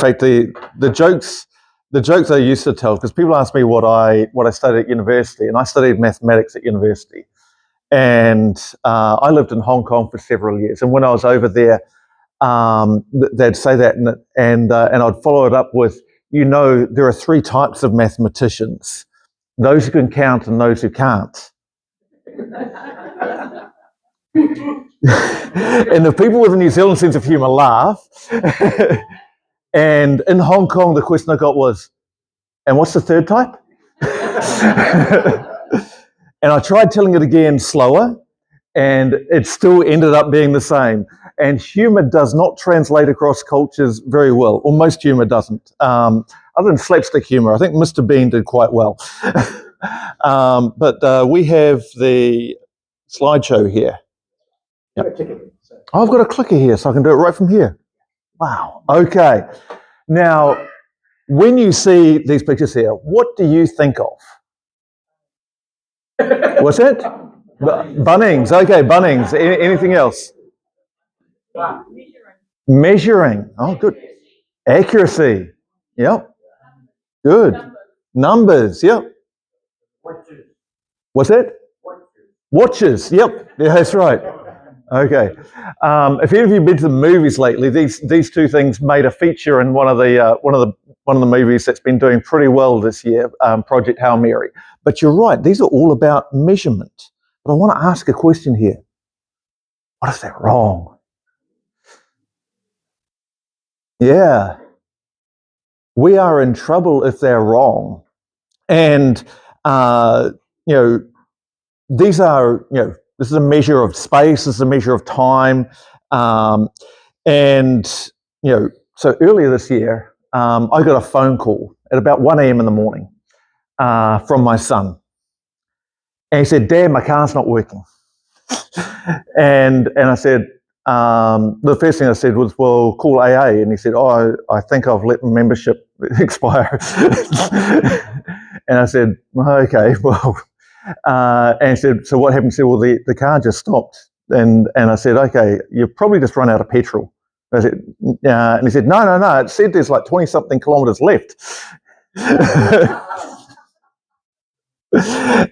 fact, the jokes I used to tell, because people ask me what I studied at university, and I studied mathematics at university. And I lived in Hong Kong for several years. And when I was over there, they'd say that, and I'd follow it up with, there are three types of mathematicians: those who can count and those who can't. And the people with a New Zealand sense of humour laugh. And in Hong Kong, the question I got was, and what's the third type? And I tried telling it again slower, and it still ended up being the same. And humour does not translate across cultures very well, or most humour doesn't. Other than slapstick humour, I think Mr. Bean did quite well. But we have the slideshow here. Yep. I've got a clicker here, so I can do it right from here. Wow. Okay. Now, when you see these pictures here, what do you think of? What's it? Bunnings. Okay, Bunnings. Anything else? Measuring. Oh, good. Accuracy. Yep. Good. Numbers. Yep. What's that? Watches. Yep. Yeah, that's right. Okay. If any of you have been to the movies lately, these two things made a feature in one of the movies that's been doing pretty well this year, Project Hail Mary. But you're right; these are all about measurement. But I want to ask a question here: what if they're wrong? Yeah, we are in trouble if they're wrong, and these are this is a measure of space, this is a measure of time, and so earlier this year, I got a phone call at about 1 a.m. in the morning from my son, and he said, "Dad, my car's not working." and I said, the first thing I said was, "Well, call AA," and he said, "Oh, I think I've let membership expire." And I said, "Okay, well." And he said, "So what happened?" He said, "Well, the car just stopped." And I said, "Okay, you've probably just run out of petrol." I said, and he said, No. It said there's like 20-something kilometres left."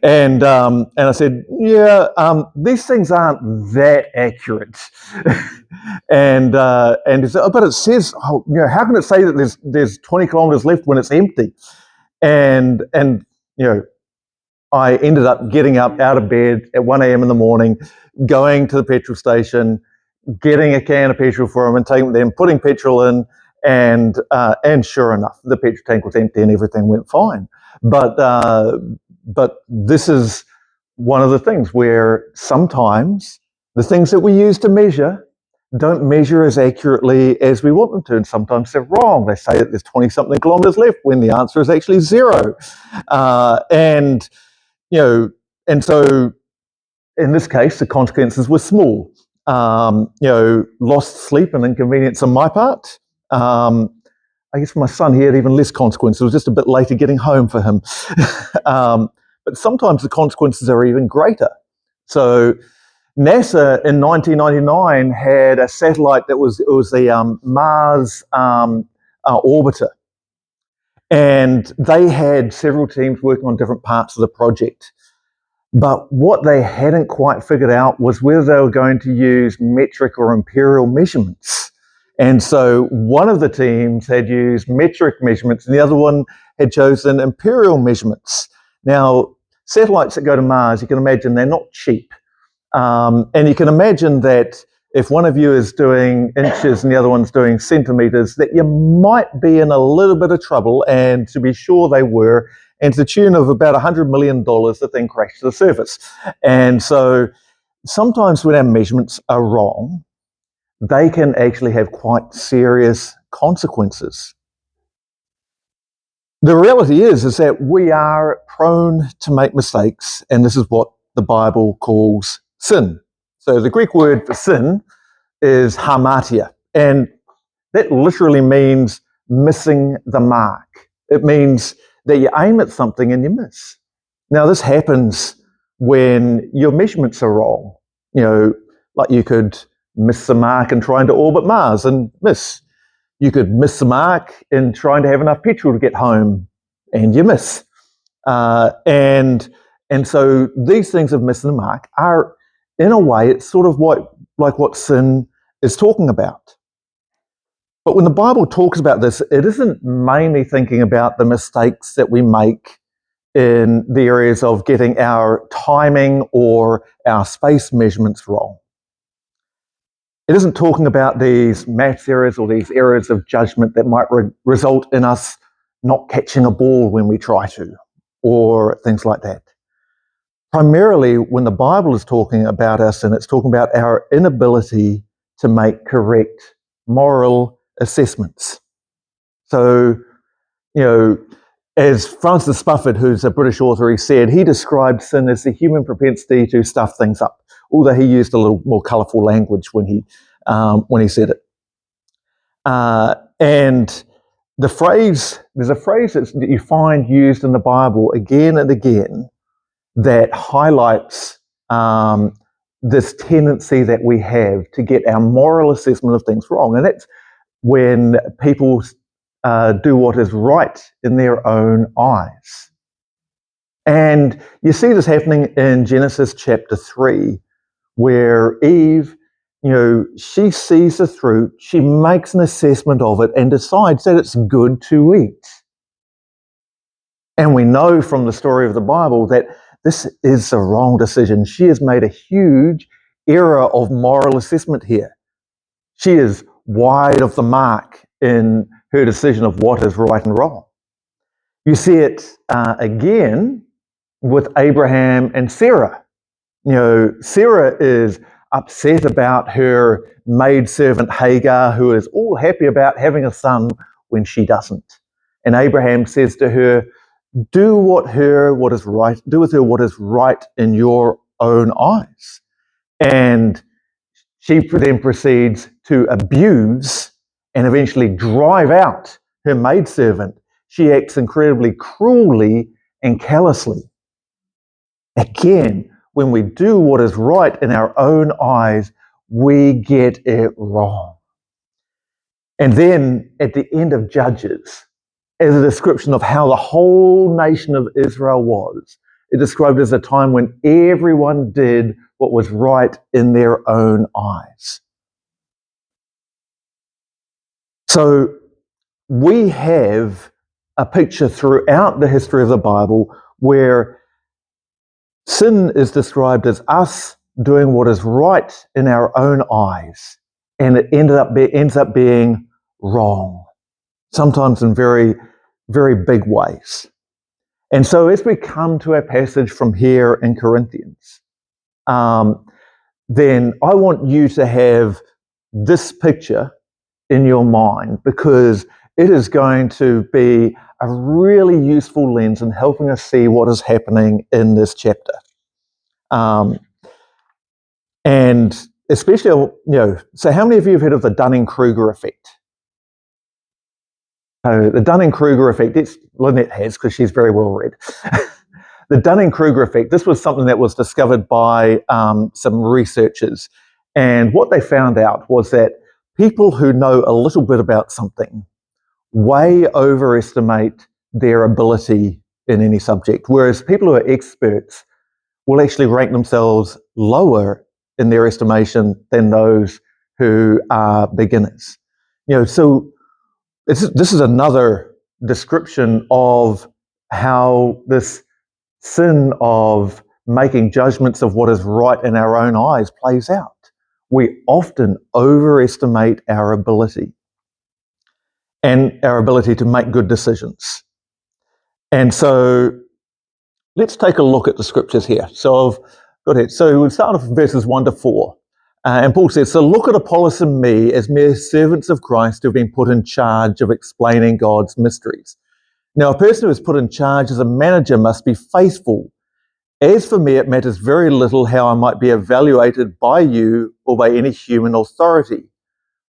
And I said, "Yeah, these things aren't that accurate." And he said, "Oh, but it says, how can it say that there's 20 kilometres left when it's empty?" And I ended up getting up out of bed at 1 a.m. in the morning, going to the petrol station, getting a can of petrol for him, and taking them, putting petrol in, and sure enough, the petrol tank was empty and everything went fine. But this is one of the things where sometimes the things that we use to measure don't measure as accurately as we want them to, and sometimes they're wrong. They say that there's 20-something kilometres left when the answer is actually 0. And so in this case, the consequences were small. Lost sleep and inconvenience on my part. I guess for my son, he had even less consequences. It was just a bit later getting home for him. But sometimes the consequences are even greater. So NASA in 1999 had a satellite that was the Mars orbiter. And they had several teams working on different parts of the project. But what they hadn't quite figured out was whether they were going to use metric or imperial measurements. And so one of the teams had used metric measurements and the other one had chosen imperial measurements. Now, satellites that go to Mars, you can imagine they're not cheap. And you can imagine that if one of you is doing inches and the other one's doing centimetres, that you might be in a little bit of trouble, and to be sure they were, and to the tune of about $100 million, the thing crashed to the surface. And so sometimes when our measurements are wrong, they can actually have quite serious consequences. The reality is that we are prone to make mistakes, and this is what the Bible calls sin. So the Greek word for sin is hamartia, and that literally means missing the mark. It means that you aim at something and you miss. Now, this happens when your measurements are wrong. Like you could miss the mark in trying to orbit Mars and miss. You could miss the mark in trying to have enough petrol to get home, and you miss. And so these things of missing the mark are, in a way, it's sort of like what sin is talking about. But when the Bible talks about this, it isn't mainly thinking about the mistakes that we make in the areas of getting our timing or our space measurements wrong. It isn't talking about these maths errors or these errors of judgment that might result in us not catching a ball when we try to, or things like that. Primarily, when the Bible is talking about us, and it's talking about our inability to make correct moral assessments. So, as Francis Spufford, who's a British author, he said, he described sin as the human propensity to stuff things up, although he used a little more colourful language when he said it. And there's a phrase that you find used in the Bible again and again that highlights this tendency that we have to get our moral assessment of things wrong. And that's when people do what is right in their own eyes. And you see this happening in Genesis chapter 3, where Eve, she sees the fruit, she makes an assessment of it and decides that it's good to eat. And we know from the story of the Bible that this is the wrong decision. She has made a huge error of moral assessment here. She is wide of the mark in her decision of what is right and wrong. You see it again with Abraham and Sarah. Sarah is upset about her maidservant Hagar, who is all happy about having a son when she doesn't. And Abraham says to her, do with her what is right in your own eyes. And she then proceeds to abuse and eventually drive out her maidservant. She acts incredibly cruelly and callously. Again, when we do what is right in our own eyes, we get it wrong. And then at the end of Judges, as a description of how the whole nation of Israel was, it described as a time when everyone did what was right in their own eyes. So we have a picture throughout the history of the Bible where sin is described as us doing what is right in our own eyes, and it ends up being wrong, sometimes in very, very big ways. And so as we come to our passage from here in Corinthians, then I want you to have this picture in your mind, because it is going to be a really useful lens in helping us see what is happening in this chapter. And especially, so how many of you have heard of the Dunning-Kruger effect? The Dunning-Kruger effect, Lynette has, because she's very well read. The Dunning-Kruger effect, this was something that was discovered by some researchers. And what they found out was that people who know a little bit about something way overestimate their ability in any subject, whereas people who are experts will actually rank themselves lower in their estimation than those who are beginners. So this is another description of how this sin of making judgments of what is right in our own eyes plays out. We often overestimate our ability and our ability to make good decisions. And so let's take a look at the scriptures here. So we'll start off with verses 1 to 4. And Paul says, so look at Apollos and me as mere servants of Christ who have been put in charge of explaining God's mysteries. Now, a person who is put in charge as a manager must be faithful. As for me, it matters very little how I might be evaluated by you or by any human authority.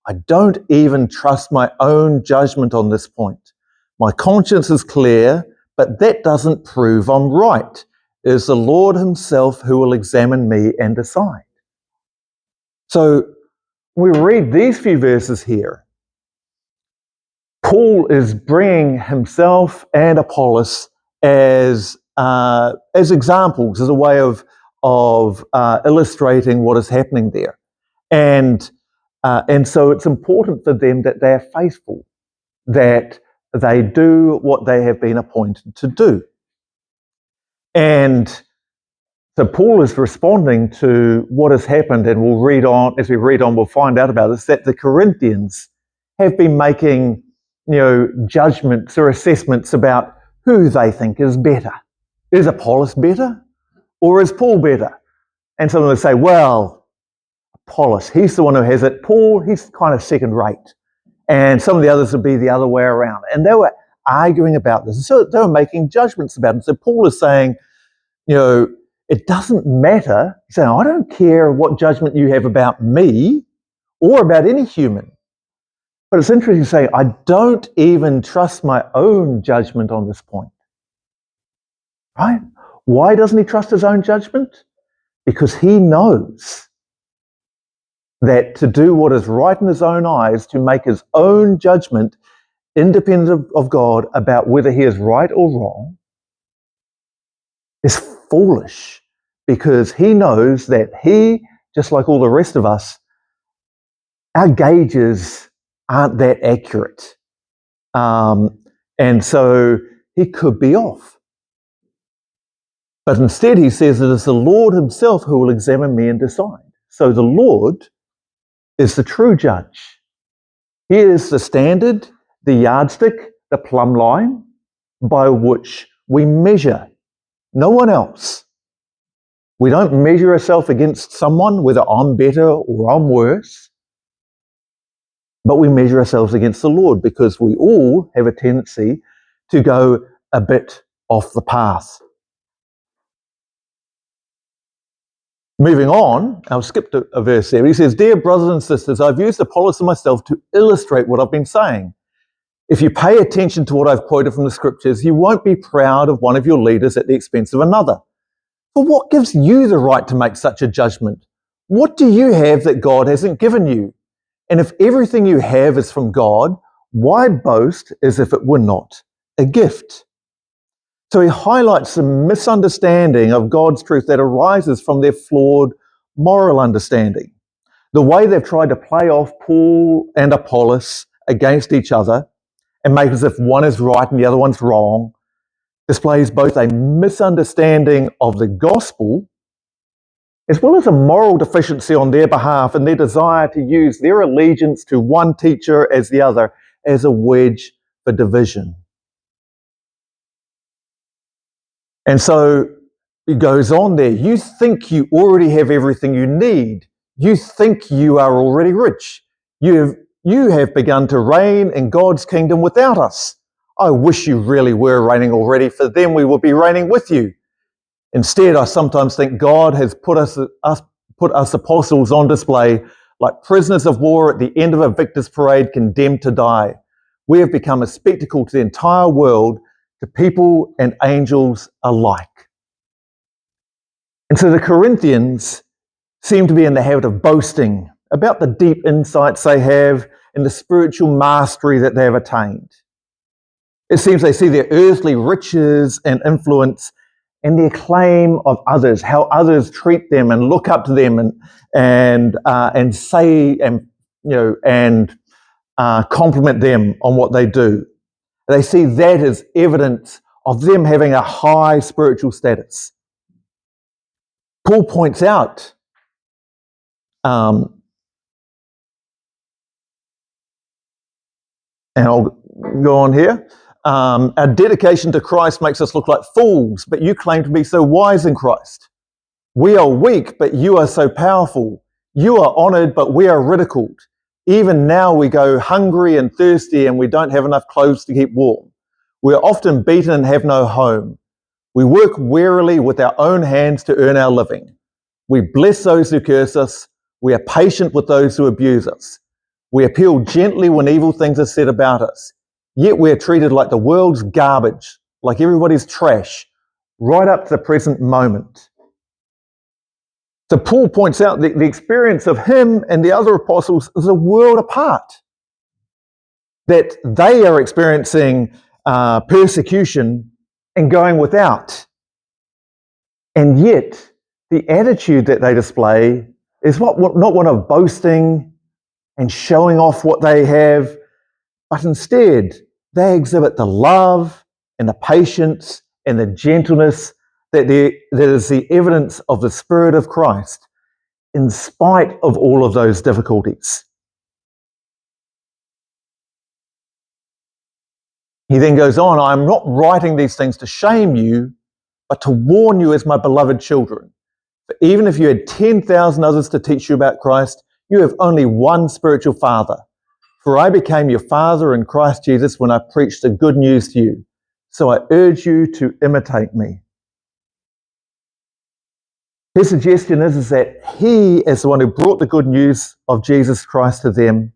I don't even trust my own judgment on this point. My conscience is clear, but that doesn't prove I'm right. It is the Lord himself who will examine me and decide. So we read these few verses here, Paul is bringing himself and Apollos as examples, as a way of illustrating what is happening there, and so it's important for them that they are faithful, that they do what they have been appointed to do. And so Paul is responding to what has happened, and we'll read on, as we read on, we'll find out about this, that the Corinthians have been making, judgments or assessments about who they think is better. Is Apollos better? Or is Paul better? And someone will say, well, Apollos, he's the one who has it. Paul, he's kind of second rate. And some of the others would be the other way around. And they were arguing about this. So they were making judgments about it. So Paul is saying, it doesn't matter. He's saying, I don't care what judgment you have about me or about any human. But it's interesting to say, I don't even trust my own judgment on this point. Right? Why doesn't he trust his own judgment? Because he knows that to do what is right in his own eyes, to make his own judgment independent of God about whether he is right or wrong, is foolish, because he knows that he, just like all the rest of us, our gauges aren't that accurate. And so he could be off. But instead he says it is the Lord himself who will examine me and decide. So the Lord is the true judge. He is the standard, the yardstick, the plumb line by which we measure. No one else. We don't measure ourselves against someone, whether I'm better or I'm worse, but we measure ourselves against the Lord, because we all have a tendency to go a bit off the path. Moving on, I'll skip to a verse there. He says, dear brothers and sisters, I've used Apollos and myself to illustrate what I've been saying. If you pay attention to what I've quoted from the scriptures, you won't be proud of one of your leaders at the expense of another. But what gives you the right to make such a judgment? What do you have that God hasn't given you? And if everything you have is from God, why boast as if it were not a gift? So he highlights the misunderstanding of God's truth that arises from their flawed moral understanding. The way they've tried to play off Paul and Apollos against each other and make as if one is right and the other one's wrong displays both a misunderstanding of the gospel as well as a moral deficiency on their behalf and their desire to use their allegiance to one teacher as the other as a wedge for division. And so it goes on there. You think you already have everything you need. You think you are already rich. You have begun to reign in God's kingdom without us. I wish you really were reigning already, for then we would be reigning with you. Instead, I sometimes think God has put us apostles on display like prisoners of war at the end of a victor's parade, condemned to die. We have become a spectacle to the entire world, to people and angels alike. And so the Corinthians seem to be in the habit of boasting about the deep insights they have and the spiritual mastery that they have attained. It seems they see their earthly riches and influence and the acclaim of others, how others treat them and look up to them and say and compliment them on what they do. They see that as evidence of them having a high spiritual status. Paul points out and I'll go on here. Our dedication to Christ makes us look like fools, but you claim to be so wise in Christ. We are weak, but you are so powerful. You are honored, but we are ridiculed. Even now we go hungry and thirsty, and we don't have enough clothes to keep warm. We are often beaten and have no home. We work wearily with our own hands to earn our living. We bless those who curse us. We are patient with those who abuse us. We appeal gently when evil things are said about us. Yet we are treated like the world's garbage, like everybody's trash, right up to the present moment. So Paul points out that the experience of him and the other apostles is a world apart. that they are experiencing persecution and going without. And yet, the attitude that they display is not one of boasting and showing off what they have, but instead, they exhibit the love and the patience and the gentleness that is the evidence of the Spirit of Christ in spite of all of those difficulties. He then goes on, I am not writing these things to shame you, but to warn you as my beloved children. For even if you had 10,000 others to teach you about Christ, you have only one spiritual father. For I became your father in Christ Jesus when I preached the good news to you. So I urge you to imitate me. His suggestion is that he is the one who brought the good news of Jesus Christ to them,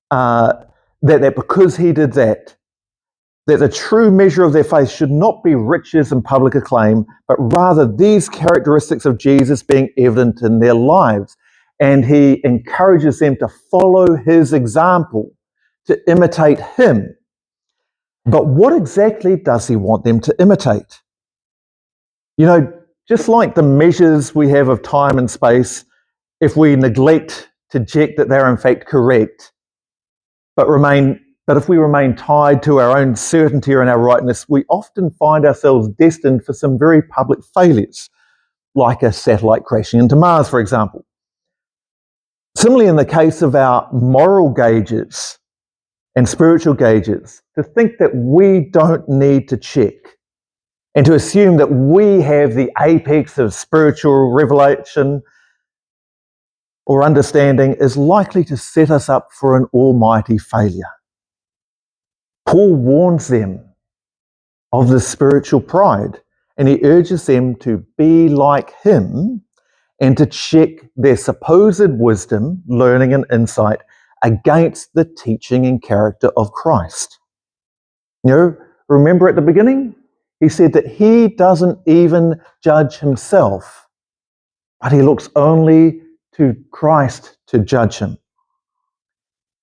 that because he did that the true measure of their faith should not be riches and public acclaim, but rather these characteristics of Jesus being evident in their lives. And he encourages them to follow his example, to imitate him. But what exactly does he want them to imitate? You know, just like the measures we have of time and space, if we neglect to check that they're in fact correct, but if we remain tied to our own certainty and our rightness, we often find ourselves destined for some very public failures, like a satellite crashing into Mars, for example. Similarly, in the case of our moral gauges and spiritual gauges, to think that we don't need to check and to assume that we have the apex of spiritual revelation or understanding is likely to set us up for an almighty failure. Paul warns them of this spiritual pride, and he urges them to be like him and to check their supposed wisdom, learning, and insight against the teaching and character of Christ. You know, remember at the beginning, he said that he doesn't even judge himself, but he looks only to Christ to judge him.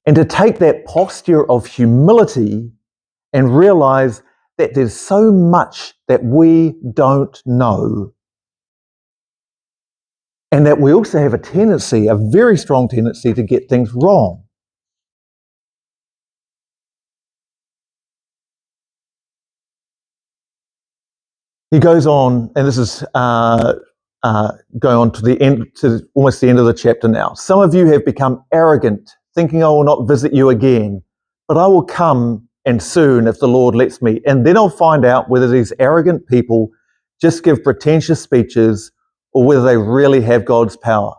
And to take that posture of humility and realize that there's so much that we don't know. And that we also have a very strong tendency to get things wrong. He goes on, and this is going on to the end, to almost the end of the chapter now. Some of you have become arrogant, thinking I will not visit you again, but I will come and soon if the Lord lets me. And then I'll find out whether these arrogant people just give pretentious speeches or whether they really have God's power.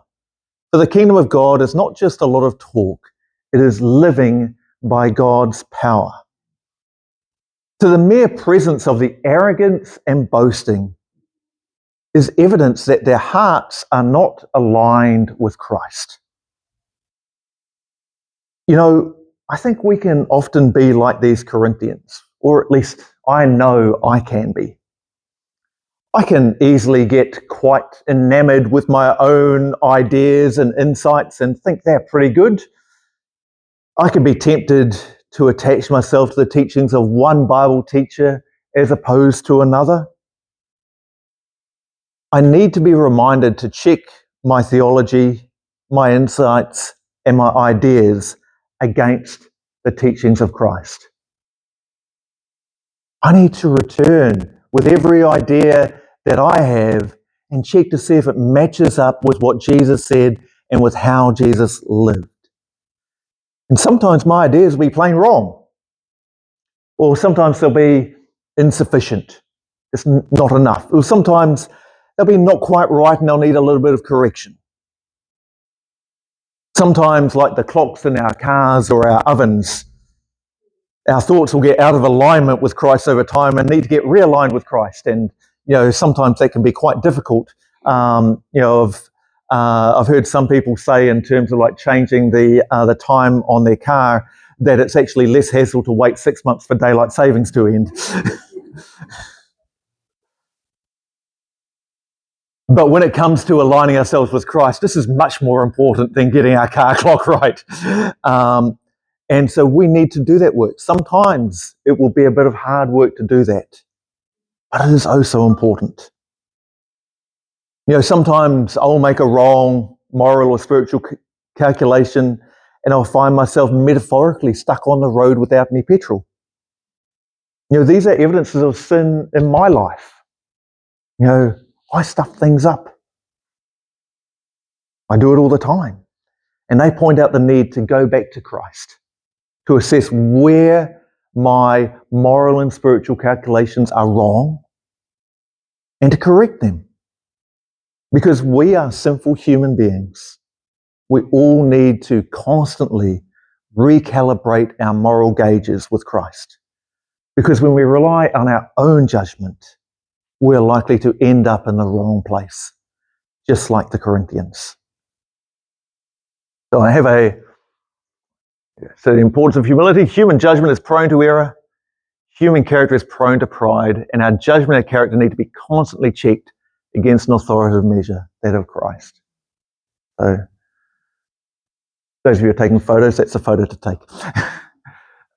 For the kingdom of God is not just a lot of talk, it is living by God's power. So the mere presence of the arrogance and boasting is evidence that their hearts are not aligned with Christ. You know, I think we can often be like these Corinthians, or at least I know I can be. I can easily get quite enamored with my own ideas and insights and think they're pretty good. I can be tempted to attach myself to the teachings of one Bible teacher as opposed to another. I need to be reminded to check my theology, my insights, and my ideas against the teachings of Christ. I need to return with every idea that I have and check to see if it matches up with what Jesus said and with how Jesus lived. And sometimes my ideas will be plain wrong, or sometimes they'll be insufficient. It's not enough. Or sometimes they'll be not quite right and they'll need a little bit of correction. Sometimes, like the clocks in our cars or our ovens, our thoughts will get out of alignment with Christ over time and need to get realigned with Christ. And, you know, sometimes that can be quite difficult. I've heard some people say in terms of like changing the time on their car that it's actually less hassle to wait 6 months for daylight savings to end. But when it comes to aligning ourselves with Christ, this is much more important than getting our car clock right. And so we need to do that work. Sometimes it will be a bit of hard work to do that, but it is oh so important. Sometimes I'll make a wrong moral or spiritual calculation and I'll find myself metaphorically stuck on the road without any petrol. These are evidences of sin in my life. I stuff things up. I do it all the time. And they point out the need to go back to Christ, to assess where my moral and spiritual calculations are wrong and to correct them. Because we are sinful human beings. We all need to constantly recalibrate our moral gauges with Christ. Because when we rely on our own judgment, we're likely to end up in the wrong place, just like the Corinthians. So so the importance of humility. Human judgment is prone to error. Human character is prone to pride, and our judgment and character need to be constantly checked against an authoritative measure, that of Christ. So, those of you who are taking photos, that's a photo to take.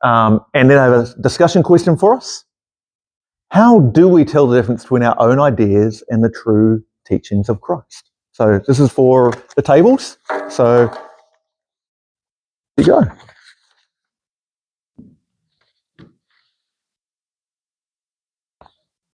And then I have a discussion question for us. How do we tell the difference between our own ideas and the true teachings of Christ? So this is for the tables. So here you go.